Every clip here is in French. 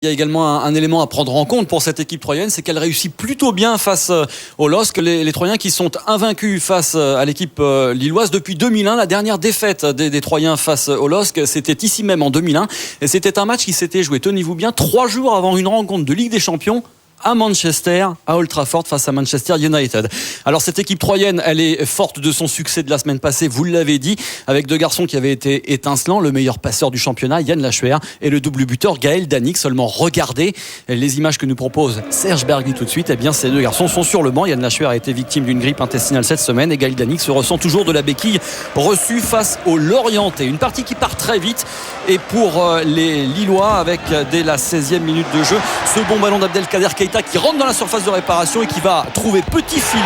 Il y a également un élément à prendre en compte pour cette équipe troyenne, c'est qu'elle réussit plutôt bien face au LOSC. Les Troyens qui sont invaincus face à l'équipe lilloise depuis 2001. La dernière défaite des Troyens face au LOSC, c'était ici même en 2001. Et c'était un match qui s'était joué, tenez-vous bien, 3 jours avant une rencontre de Ligue des Champions à Manchester, à Old Trafford face à Manchester United. Alors cette équipe troyenne, elle est forte de son succès de la semaine passée, vous l'avez dit, avec 2 garçons qui avaient été étincelants, le meilleur passeur du championnat, Yann Lachuer, et le double buteur Gaël Danick. Seulement regardez les images que nous propose Serge Bergny tout de suite. Eh bien ces 2 garçons sont sur le banc. Yann Lachuer a été victime d'une grippe intestinale cette semaine et Gaël Danick se ressent toujours de la béquille reçue face au Lorientais. Une partie qui part très vite et pour les Lillois avec dès la 16e minute de jeu ce bon ballon d'Abdelkader Keita qui rentre dans la surface de réparation et qui va trouver petit filet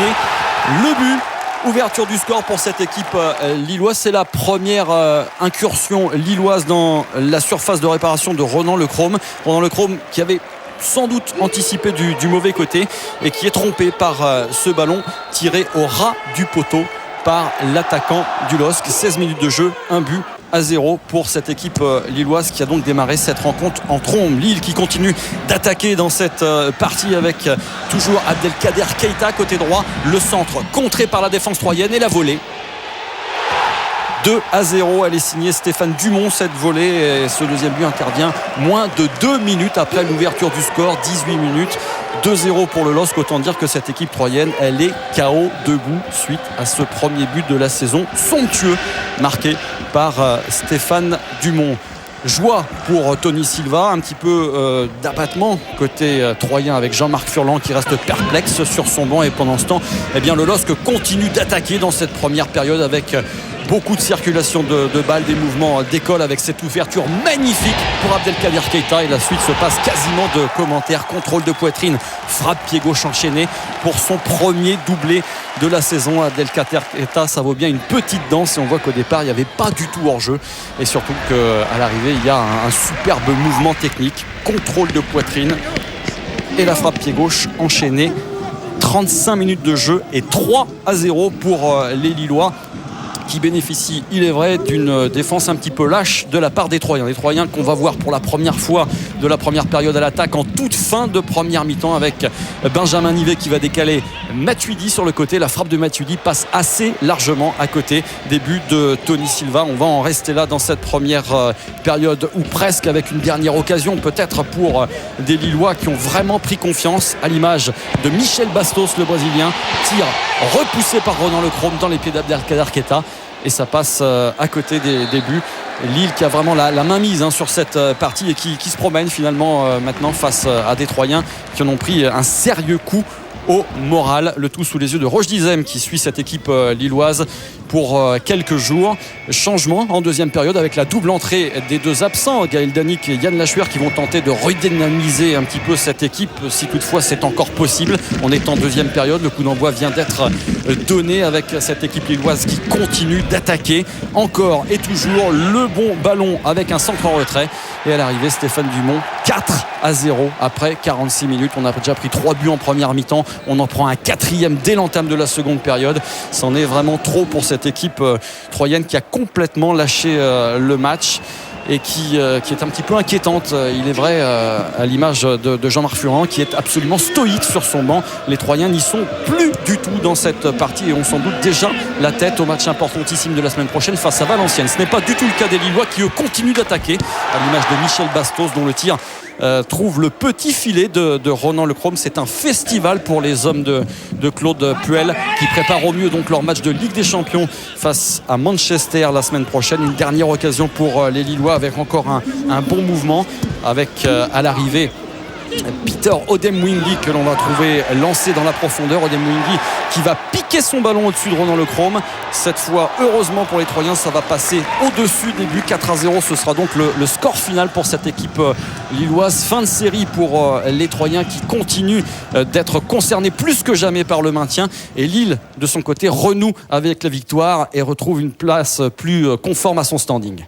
le but. Ouverture du score pour cette équipe lilloise. C'est la première incursion lilloise dans la surface de réparation de Ronan Lecrome. Ronan Lecrome qui avait sans doute anticipé du mauvais côté et qui est trompé par ce ballon tiré au ras du poteau par l'attaquant du LOSC. 16 minutes de jeu, 1-0 pour cette équipe lilloise qui a donc démarré cette rencontre en trombe. Lille qui continue d'attaquer dans cette partie avec toujours Abdelkader Keita côté droit. Le centre contré par la défense troyenne et la volée. 2-0, elle est signée Stéphane Dumont cette volée et ce deuxième but intervient moins de 2 minutes après l'ouverture du score, 18 minutes. 2-0 pour le LOSC, autant dire que cette équipe troyenne, elle est KO debout suite à ce premier but de la saison somptueux marqué par Stéphane Dumont. Joie pour Tony Silva, un petit peu d'abattement côté troyen avec Jean-Marc Furlan qui reste perplexe sur son banc et pendant ce temps, eh bien, le LOSC continue d'attaquer dans cette première période avec beaucoup de circulation de balles, des mouvements d'école avec cette ouverture magnifique pour Abdelkader Keita et la suite se passe quasiment de commentaires. Contrôle de poitrine, frappe pied gauche enchaîné pour son premier doublé de la saison. Abdelkader Keita, ça vaut bien une petite danse et on voit qu'au départ il n'y avait pas du tout hors-jeu et surtout qu'à l'arrivée il y a un superbe mouvement technique, contrôle de poitrine et la frappe pied gauche enchaînée. 35 minutes de jeu et 3-0 pour les Lillois qui bénéficient, il est vrai, d'une défense un petit peu lâche de la part des Troyens. Les Troyens qu'on va voir pour la première fois de la première période à l'attaque en toute fin de première mi-temps avec Benjamin Nivet qui va décaler Matuidi sur le côté. La frappe de Matuidi passe assez largement à côté des buts de Tony Silva. On va en rester là dans cette première période ou presque avec une dernière occasion peut-être pour des Lillois qui ont vraiment pris confiance à l'image de Michel Bastos, le Brésilien. Tir repoussé par Ronan Lecrome dans les pieds d'Abdelkader Keita. Et ça passe à côté des buts. Lille qui a vraiment la main mise sur cette partie et qui se promène finalement maintenant face à des Troyens qui en ont pris un sérieux coup au moral. Le tout sous les yeux de Roche Dizem qui suit cette équipe lilloise pour quelques jours. Changement en deuxième période avec la double entrée des 2 absents, Gaël Danick et Yann Lachuer, qui vont tenter de redynamiser un petit peu cette équipe si toutefois c'est encore possible. On est en deuxième période, le coup d'envoi vient d'être donné avec cette équipe lilloise qui continue d'attaquer encore et toujours. Le bon ballon avec un centre en retrait et à l'arrivée Stéphane Dumont. 4-0 après 46 minutes. On a déjà pris 3 buts en première mi-temps, on en prend un 4e dès l'entame de la seconde période. C'en est vraiment trop pour cette équipe troyenne qui a complètement lâché le match et qui est un petit peu inquiétante, il est vrai, à l'image de Jean-Marc Furlan qui est absolument stoïque sur son banc. Les Troyens n'y sont plus du tout dans cette partie et ont sans doute déjà la tête au match importantissime de la semaine prochaine face à Valenciennes. Ce n'est pas du tout le cas des Lillois qui eux continuent d'attaquer, à l'image de Michel Bastos dont le tir trouve le petit filet de Ronan Lecrome. C'est un festival pour les hommes de Claude Puel qui préparent au mieux donc leur match de Ligue des Champions face à Manchester la semaine prochaine. Une dernière occasion pour les Lillois avec encore un bon mouvement avec à l'arrivée Peter Odemwingie que l'on va trouver lancé dans la profondeur. Odemwingie qui va piquer son ballon au-dessus de Ronan Lecrome. Cette fois, heureusement pour les Troyens, ça va passer au-dessus des buts. 4-0, ce sera donc le score final pour cette équipe lilloise. Fin de série pour les Troyens qui continuent d'être concernés plus que jamais par le maintien. Et Lille, de son côté, renoue avec la victoire et retrouve une place plus conforme à son standing.